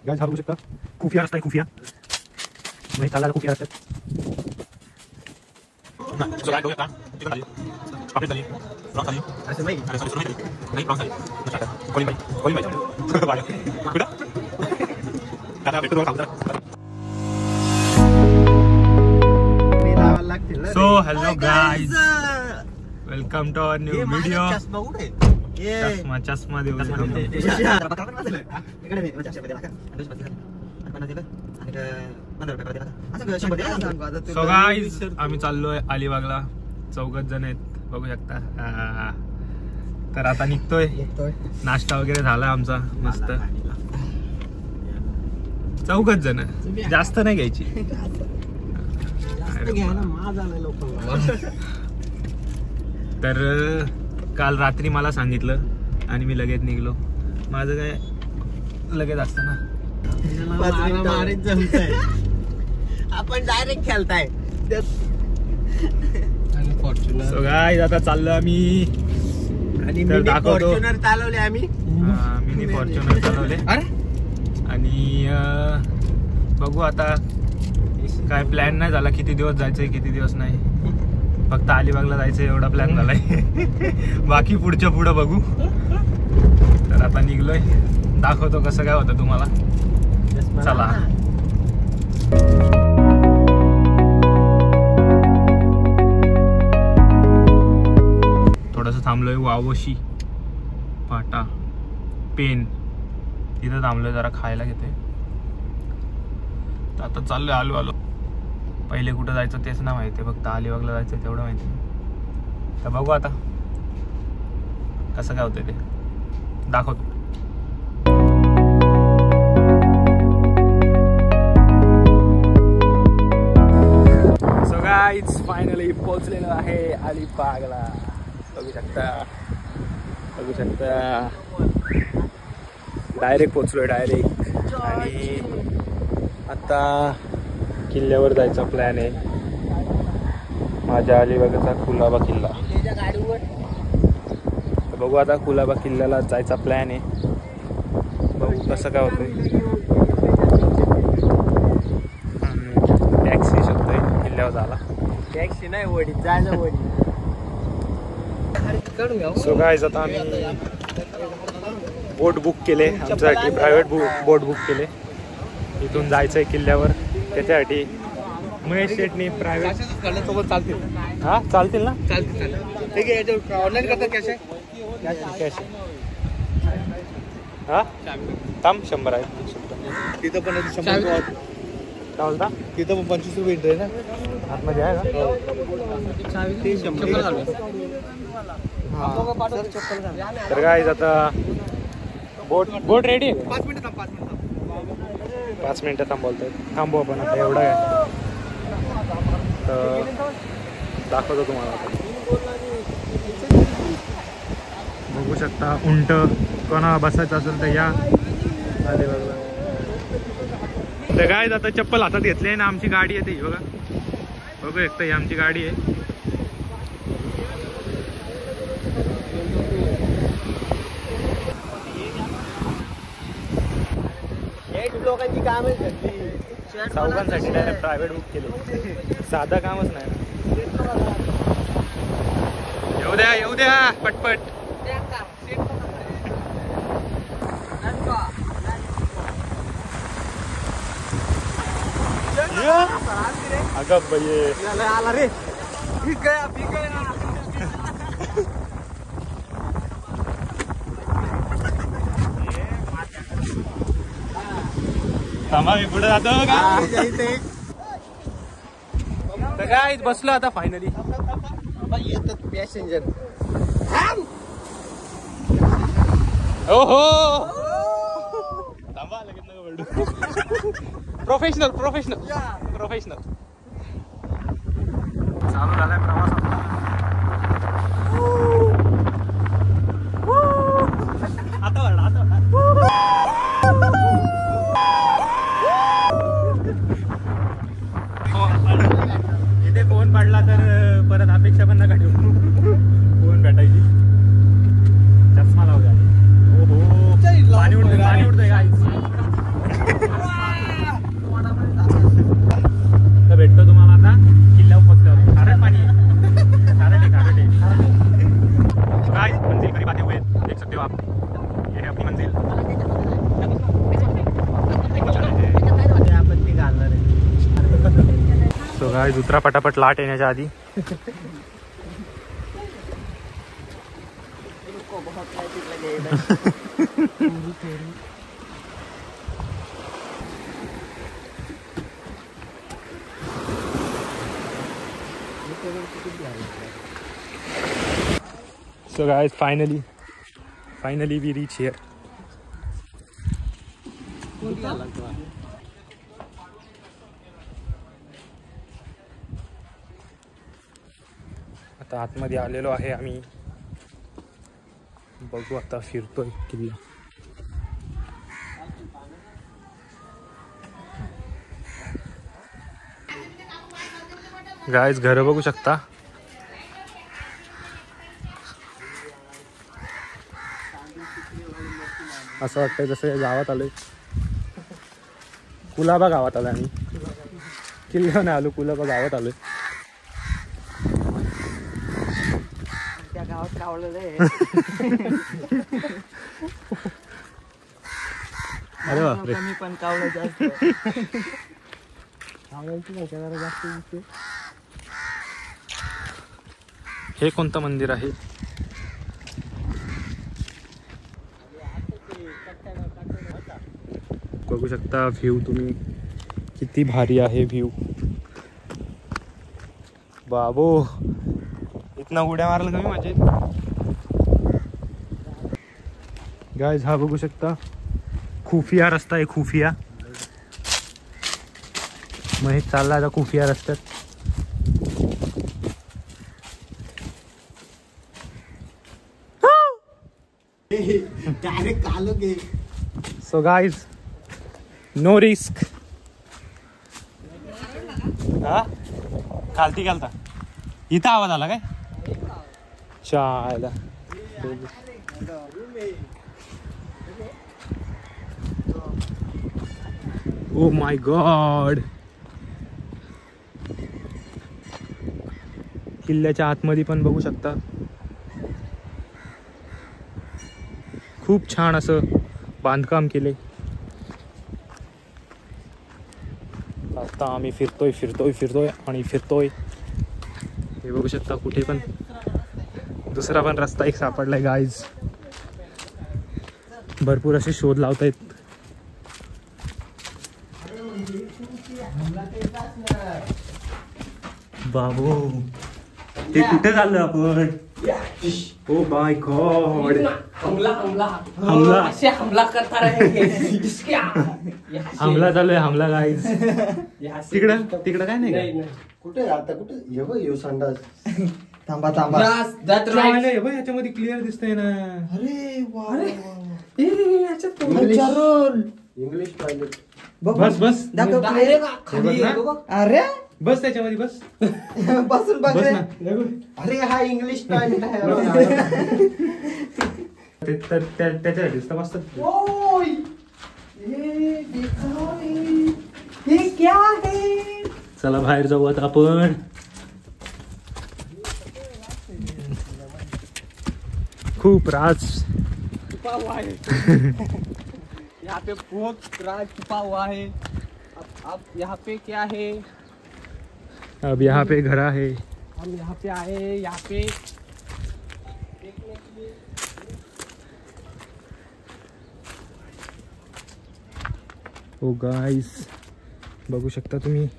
Guys हा बघू शकता खुफिया रस्ता आहे, खुफिया म्हणजे चालला खुफिया रस्त्यात. सो काय बघूया चिकन थाली, पापलेट थाली, प्रॉन थाली, अरे नाही अरे सॉरी थाली नाही प्रॉन थाली, कोळी बाई कुठं दादा भेटतो खाऊ. So hello guys, welcome to our new video. चष्मा देऊ. सो गाइस आम्ही चाललोय अलिबागला, 4 जण आहेत बघू शकता. तर आता निघतोय. नाश्ता वगैरे झाला आमचा मस्त. 4 जण, जास्त नाही घ्यायची. तर काल रात्री मला सांगितलं आणि मी लगेच निघलो. माझं काय लगेच असतं ना. आपण डायरेक्ट खेळताय. सो गाइस आता चाललो आम्ही आणि फॉर्च्युनर चालवले आम्ही. मिनी फॉर्च्युनर चालवले आणि बघू आता काय प्लॅन नाही झाला. किती दिवस जायचंय किती दिवस नाही. फक्त अलिबागला जायचं एवढा प्लॅन झालाय. बाकी पुढच्या पुढं बघू. तर आता निघलोय, दाखवतो कसं काय होतं तुम्हाला. चला. थोडस थांबलोय वावशी पाटा पेन तिथं थांबलोय, जरा खायला घेतोय. तर आता चाललोय आलो. पहिले कुठं जायचं तेच ना माहिती, फक्त अलिबागला जायचं तेवढं माहिती. तर बघू आता कसं काय होतं ते दाखवतो. सो गाइस फायनली पोहोचलेलो आहे अलिबागला. बघू शकता डायरेक्ट पोहोचलोय डायरेक्ट. आणि आता किल्ल्यावर जायचा प्लॅन आहे. माझ्या अलिबागचा कुलाबा किल्ला. बघू आता कुलाबा किल्ल्याला जायचा प्लॅन आहे. बघू कसं काय होतंय. टॅक्सी शकतोय किल्ल्यावर झाला. टॅक्सी नाही वडी जायचं वडी. सो गाइस आता आम्ही बोट बुक केले आमच्यासाठी. प्रायव्हेट बोट बुक केले. इथून जायचंय किल्ल्यावर. त्याच्यासाठी महेश शेटनी प्रायव्हेट सोबत चालतील. हा चालतील ना. चालतील ठीक आहे. याच्यावर ऑनलाईन करतात कॅश आहे. कॅश हा थांब 100 आहे. तिथं पण 100 काय बोलता. तिथं पण 25 रुपये एंट्री आहे ना. आतमध्ये आहे का. तर गाइस आता बोट रेडी आहे. 5 मिनिटं थांबवतोय. थांबू आपण आता. एवढं आहे तर दाखवतो तुम्हाला. बघू शकता उंट. कोणा बसायचं असेल तर या. तर गाइस आता चप्पल हातात घेतली ना. आमची गाडी आहे ती बघा. बघू शकता ही आमची गाडी आहे. लोकांची काम आहे. चौघांसाठी डायरेक्ट प्रायव्हेट बुक केले. साधा कामच नाही. येऊ द्या पटपट. अगं भैये आला रे. ठीक आहे ना. थांबा मी पुढे जातो का. तर काय बसलो आता फायनली. येतात पॅसेंजर. ओहो थांबा लगेच नका बोलू. प्रोफेशनल चालू झालाय प्रवास. इथे फोन पडला तर परत अपेक्षा पण नका ठेवू. फोन भेटायची. चष्मा लावू द्या. ओहो पाणी उडतंय गाईस. गाइस उतरा पटापट लाट येण्याच्या आधी. So guys, finally we reach here. आता आतमध्ये आलेलो आहे आम्ही. बघू आता फिरतोय किल्ला. गाइस घर बघू शकता. असं वाटतंय जसं गावात आलोय. कुलाबा गावात आलोय आम्ही. किल्ल्यावर नाही आलो, कुलाबा गावात आलोय. त्या गावात कावलेलं आहे. अरे बापरे. मी पण कावलं जास्त. कावळ्यांची संख्या जरा जास्त दिसते. हे कोणतं मंदिर आहे? बघू शकता व्ह्यू तुम्ही, किती भारी आहे व्ह्यू. बाबो इतना उड्या मारलं कमी म्हणजे. गाइस हा बघू शकता खुफिया रस्ता आहे, खुफिया. महेश चालला आता खुफिया रस्त्यात. डायरेक्ट आलो की. So guys no risk. हा खालती घालता इथं आवाज आला काय? चायला ओ माय गॉड. किल्ल्याच्या आतमध्ये पण बघू शकता खूप छान असं बांधकाम केले. आता आम्ही फिरतोय आणि फिरतोय. हे बघू शकता कुठे पण दुसरा पण रस्ता एक सापडलाय गाइज. भरपूर असे शोध लावतायत. बाबू ते कुठे चाललं आपण? ओ माय गॉड. हमला करता रहेंगे. हमला चालू आहे, हमला गाइज. तिकडं काय नाही का? कुठे आता कुठे ये बघ यो संडास. थांबा थांबा. याच्यामध्ये क्लिअर दिसतंय ना. अरे वा. English toilet. बस दाखव. अरे बस त्याच्यामध्ये बस. बसून बघ बस रे. ना. अरे हा इंग्लिश टॉयलेट आहे. तर त्याच्या दिसतं मस्त. ओय ये देखो ये क्या है. चला बाहेर जाऊ आता आपण. खूप राज छुपा हुआ है. यहाँ पे बहुत राज छुपा हुआ है. अब यहाँ पे क्या है? अब यहाँ पे घर है. हम यहाँ पे आए. यहाँ पे देखने के लिए. ओ गाइस बघू शकता तुम्ही,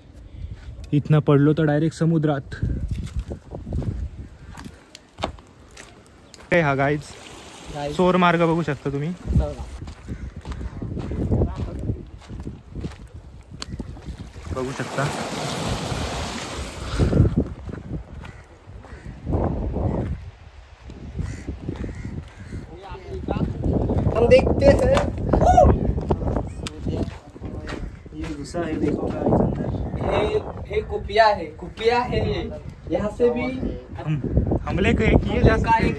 इथनं पडलो तर डायरेक्ट समुद्रात. हा गाइस चोर मार्ग बघू शकता तुम्ही. बघू शकता हम देखते हैं. ये गुस्सा है, देखो गाइस अंदर. ये कुपिया है ये. यहाँ से भी हमले किए जा सकते हैं.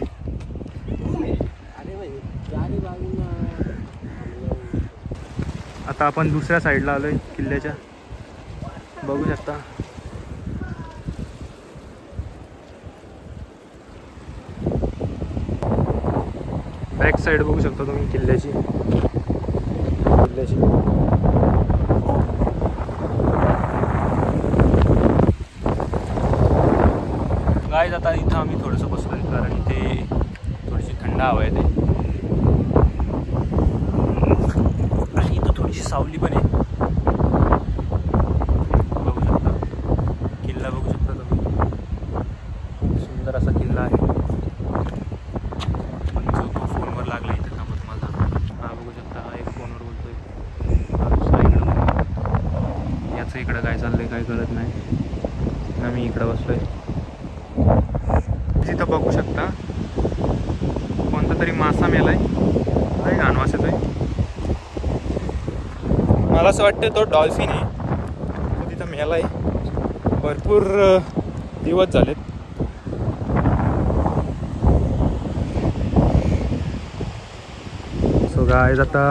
आता आपण दुसऱ्या साईडला आलोय किल्ल्याच्या. बघू शकता बॅक साईड बघू शकता तुम्ही किल्ल्याची. सावली पण आहे. बघू शकता किल्ला, बघू शकता तुम्ही. खूप सुंदर असा किल्ला आहे. पण जो तो फोनवर लागला इथे थांबत मला. हा बघू शकता, हा एक फोनवर बोलतोय. याचं इकडं काय चाललंय काय कळत नाही ना. मी इकडं बसलोय. तिथं बघू शकता कोणता तरी मासा मेलाय. नाही घाणवास येतोय. मला असं वाटतं तो डॉल्फिन आहे. तो तिथं मेलाय. भरपूर दिवस झालेत. सो गाईज आता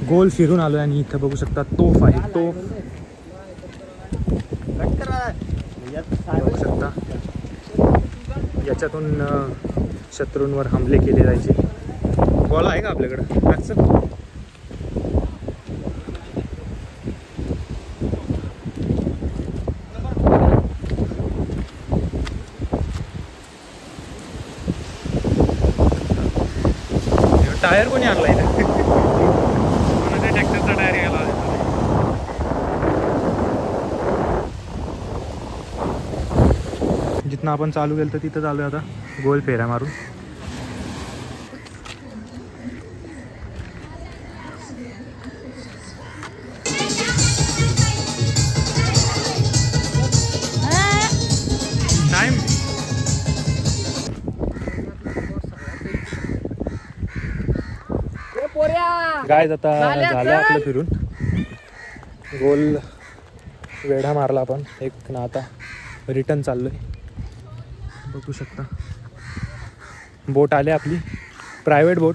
गोल फिरून आलोय आणि इथं बघू शकता तोफ आहे. तोफ बघू शकता. याच्यातून शत्रूंवर हमले केले जायचे. बॉल आहे का आपल्याकडं? अच्छा, टायर कोणी आणला इथे? कोणाच्या ट्रॅक्टरचा टायर गेला. जिथनं आपण चालू केलं तर तिथं चालू आहे आता गोल फेऱ्या मारून. टाइम गाईज आता झालं आपलं फिरून. गोल वेढा मारला आपण एक ना. आता रिटर्न चाललोय. बघू शकता बोट आले आपली. प्रायव्हेट बोट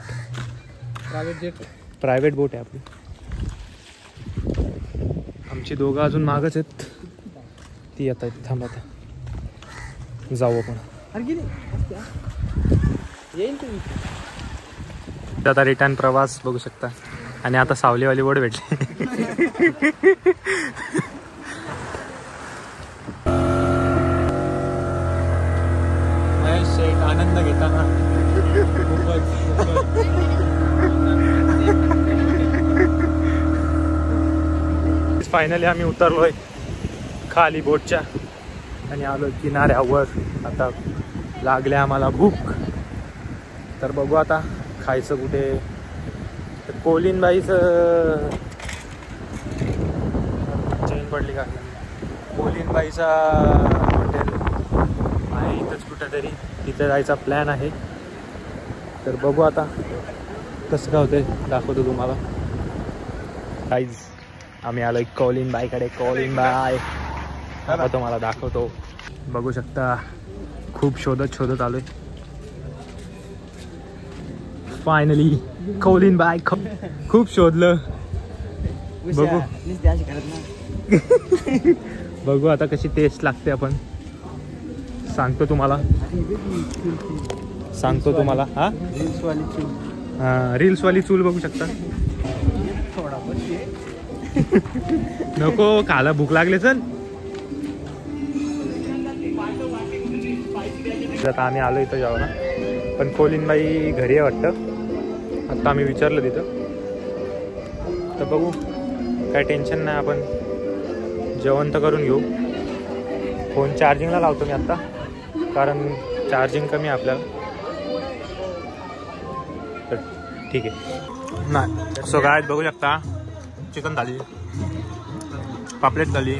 आहे आपली. आमची दोघं अजून मागच आहेत. ती आता थांब, आता जाऊ आपण. आता रिटर्न प्रवास बघू शकता. आणि आता सावलीवाली बोट भेटली. आनंद घेताना फायनली आम्ही उतरलोय खाली बोटच्या आणि आलो किनाऱ्यावर. आता लागले आम्हाला भूक. तर बघू आता खायचं कुठे. तर कोलिनबाईचं चेन पडली का? कोलिनबाईचा हॉटेल आहे इथंच कुठेतरी. तिथे जायचा प्लॅन आहे. तर बघू आता कसं काय होतंय, दाखवतो तुम्हाला. गाईज आम्ही आलोय कोलिनबाईकडे. कोलिनबाई आता तुम्हाला दाखवतो. बघू शकता खूप शोधत आलोय. फायनली कोलिनबाई. खूप शोधलं. बघू बघू आता कशी टेस्ट लागते. आपण सांगतो तुम्हाला. हा रील्सवाली चूल बघू शकता. नको खाला, भूक लागले. चल आता आम्ही आलो इथं जेवायला. पण कोलिनबाई घरी आहे वाटतं. आता आम्ही विचारलं तिथं. तर बघू, काय टेन्शन नाही. आपण जेवण तर करून घेऊ. फोन चार्जिंगला लावतो मी आत्ता, कारण चार्जिंग कमी आहे आपल्याला. तर ठीक आहे. नाही सो काय बघू शकता. चिकन थाली, पापलेट थाली,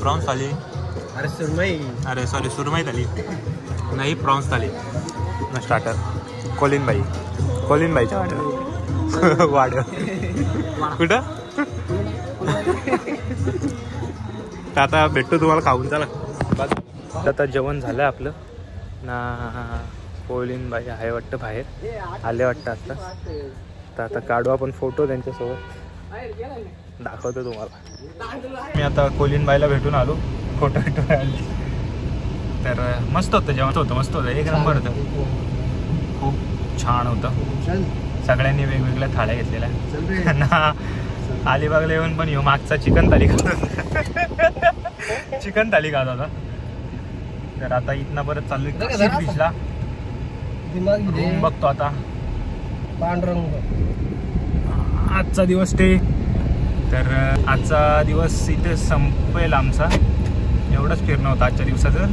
प्रॉन्स थाली. सुरमई थाली नाही, प्रॉन्स थाली ना. स्टार्टर कोलिनबाईच्या वाड कुठं. आता भेटतो तुम्हाला खाऊन. चला आता जेवण झालं आपलं ना. कोलिनबाई आहे वाटतं बाहेर, आले वाटतं आत्ता. तर आता काढू आपण फोटो त्यांच्यासोबत, दाखवतो तुम्हाला. मी आता कोलिनबाईला भेटून आलो. फोटो आले. तर मस्त होतं जेवण. मस्त होतं. एक नंबर होतं. खूप छान होतं. सगळ्यांनी वेगवेगळ्या थाळ्या घेतलेल्या ना. अलिबागला येऊन पण येऊ मागचा चिकन थाली खात होता. तर आता इथनं परत चाललोय बीचला. रूम बघतो आता. आजचा दिवस स्टे. तर आजचा दिवस इथे संपेल आमचा. एवढंच फिरणं होतं आजच्या दिवसाचं.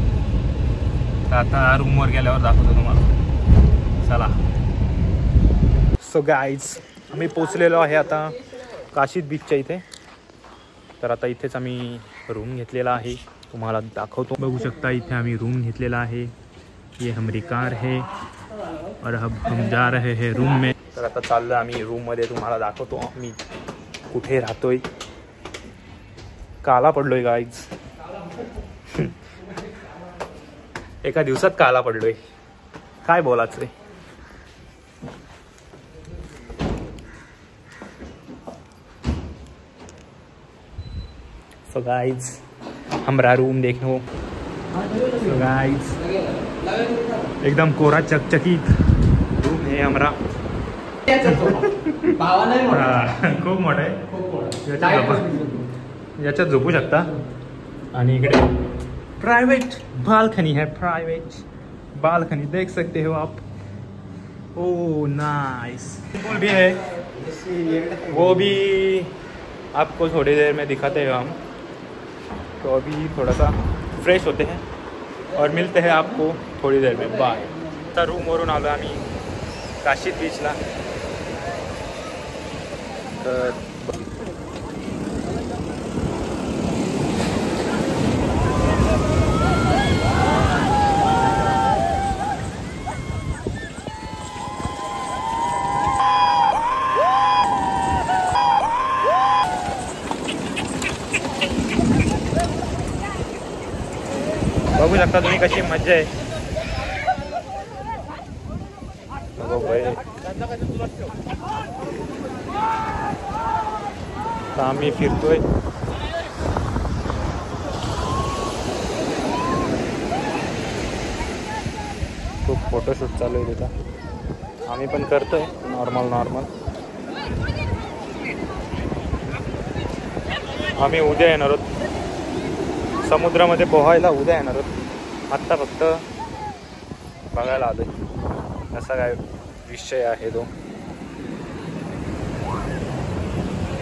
तर आता रूमवर गेल्यावर दाखवतो तुम्हाला. चला. सो गाईज आम्ही पोचलेलो आहे आता काशीद बीचच्या इथे. तर आता इथेच आम्ही रूम घेतलेला आहे. तुम्हाला दाखवतो. बघू शकता इथे आम्ही रूम घेतलेला आहे. ये हमारी कार है और अब हम जा रहे हैं रूम में. तर आता चाललो आम्ही रूममध्ये. तुम्हाला दाखवतो आम्ही कुठे राहतोय. काला पडलोय गाईज. एका दिवसात काला पडलोय. काय बोलाच रे. सो गाइस हमारा रूम देखो. सो गाइस एकदम कोरा चकचकीत रूम है हमारा. खूप मोठा आहे. याच्यात झोपू शकता. आणि इकडे प्राइवेट बालकनी है. प्राइवेट बालकनी देख सकते हो आप. ओ नाइस. पूल भी है. वो भी आपको थोड़ी देर में दिखाते हैं हम. तो अभी थोड़ा सा फ्रेश होते हैं और मिलते हैं आपको थोड़ी देर में. बाय. तर रूमवरून आलो आम्ही काशीद बीचला. तर बघू शकता तुम्ही कशी मजा आहे. आम्ही फिरतोय. खूप फोटोशूट चालू आहे तिथं. आम्ही पण करतोय नॉर्मल. आम्ही उद्या येणार आहोत समुद्रामध्ये पोहायला. उद्या येणार आहोत. आत्ता फक्त बघायला आलोय कसा काय विषय आहे तो.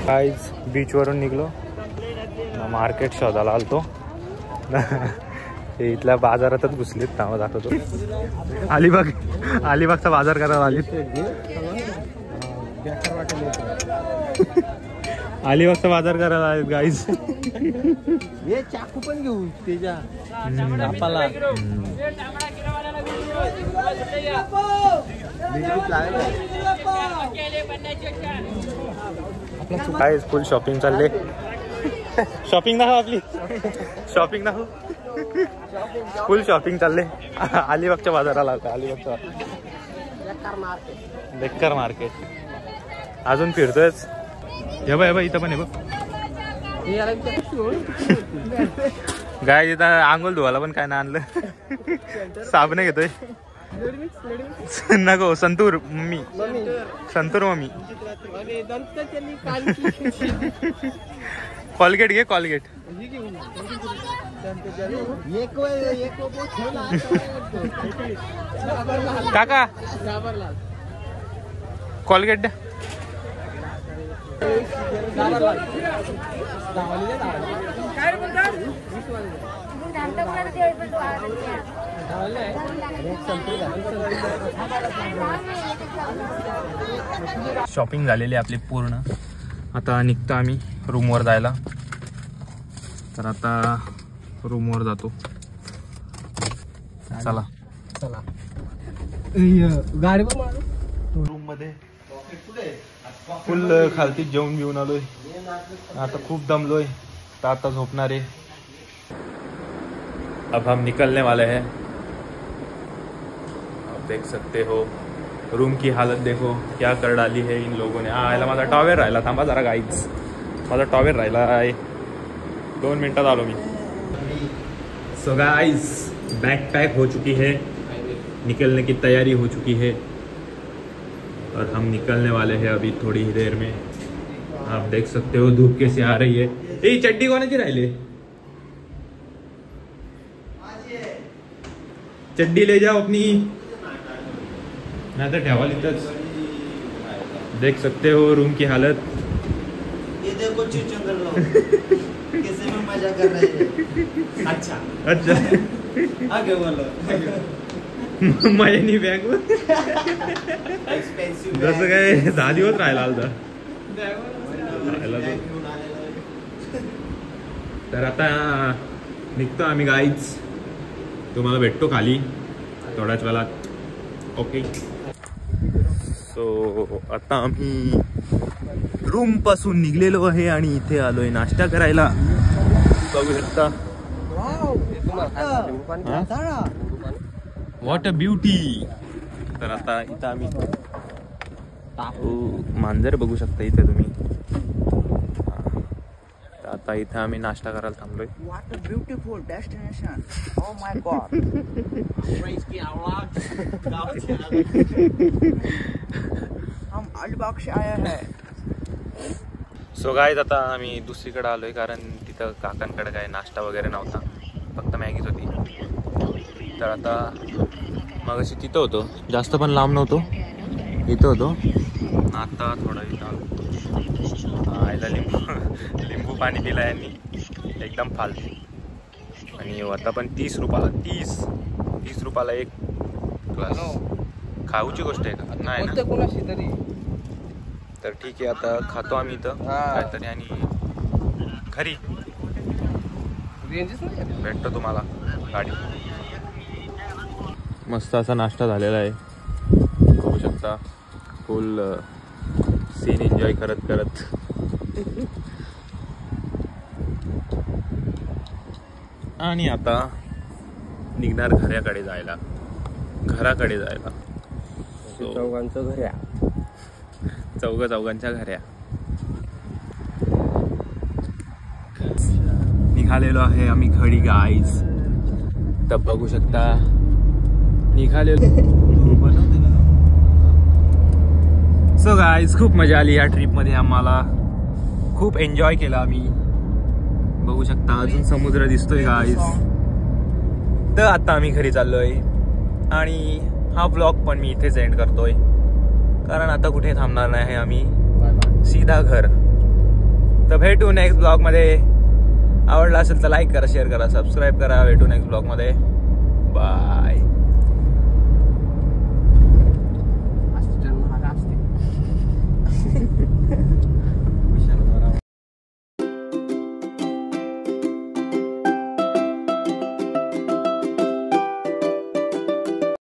काहीच बीचवरून निघलो. मार्केट शोधायला आलतो. ते इथल्या बाजारातच घुसलीत. नावं दाखवतो. अलिबागचा बाजार करायला आली. अलिबागचा बाजार करायला आले गाईज. हे चाकू पण घेऊ त्याच्या आपला. काय फुल शॉपिंग चालले. शॉपिंग दाखव आपली. शॉपिंग दाखव. फुल शॉपिंग चालले. अलिबागच्या बाजाराला आलता. अलिबागचा बेकार मार्केट. अजून फिरतोयच. हे बघ इथं पण आहे बघ. गाय इथं आंघोळ धुवायला पण काय ना आणलं. साबण घेतोय. नको संतूर मम्मी. कॉलगेट घे. कॉलगेट काका. कॉलगेट द्या. शॉपिंग झालेली आपली पूर्ण. आता निघतो आम्ही रूमवर जायला. तर आता रूमवर जातो. चला. गाडी रूम मध्ये फुल खालती जेवण घेऊन आलोय. आता खूप दमलोय. तर आता झोपणार आहे. अब हम निकलने वाले हैं. आप देख सकते हो रूम की हालत देखो क्या कर डाली है इन लोगों ने. याला माझा टॉवेल राहिला. थांबा जरा गाईज. माझा टॉवेल राहिला आहे. 2 मिनटात आलो मी. सो गाइस बैग पैक हो चुकी है. निकलने की तैयारी हो चुकी है और हम निकलने वाले हैं अभी थोड़ी ही देर में. आप देख सकते हो धूप कैसे आ रही है. ये चड्डी कोणाची राहिली. चड्डी ले जाओ अपनी. नाही तर ठेवाल इथंच. देख सकते हो रूम की हालत। ये देखो चुचुंदर लोग कैसे में मजा कर रहे हैं। अच्छा अच्छा आगे बोलो। माझ्या नाही बॅग एक्सपेन्सिव्ह जसं काय 10 दिवस राहिला आलता। तर आता निघतो आम्ही गाईच, तुम्हाला भेटतो खाली थोड्याच वेळात। ओके सो आता आम्ही रूम पासून निघलेलो आहे आणि इथे आलोय नाश्ता करायला। बघू शकता व्हॉट अ ब्युटी। तर आता इथं आम्ही मांजर बघू शकता इथे तुम्ही। आता इथे आम्ही नाश्ता करायला थांबलोय। What a beautiful destination. Oh my god. हम अलिबाग से आया है। सो गाईज आता आम्ही दुसरीकडे आलोय कारण तिथं काकांकडे काय नाश्ता वगैरे नव्हता, फक्त मॅगीच होती। तर आता मगाशी तिथं होतो, जास्त पण लांब नव्हतो, इथं होतो। आता थोडं इथं आयला लिंबू पाणी दिलं यांनी एकदम फालतू। आणि आता पण 30 रुपयाला 30 रुपयाला एक ग्लास। खाऊची गोष्ट आहे का? नाही ना। तर ठीक आहे आता खातो आम्ही इथं काहीतरी आणि घरी भेटतो तुम्हाला गाडी। मस्त असा नाश्ता झालेला आहे, बघू शकता। फुल सीन एन्जॉय करत करत आणि आता निघणार घराकडे जायला। चौघांचं घऱ्या, चौघांच्या घऱ्या निघालेलो आहे आम्ही घडी गाईज। तर बघू शकता निघालेलो। सो गाईज खूप मजा आली या ट्रिप मध्ये, आम्हाला खूप एन्जॉय केला आम्ही। बघू शकता अजून समुद्र दिसतोय गाईज। तर आता आम्ही घरी चाललोय आणि हा ब्लॉग पण मी इथेच एंड करतोय कारण आता कुठे थांबणार नाही आम्ही, सीधा घर। तर भेटू नेक्स्ट ब्लॉग मध्ये। आवडला असेल तर लाईक करा, शेअर करा, सबस्क्राईब करा। भेटू नेक्स्ट ब्लॉग मध्ये। बाय।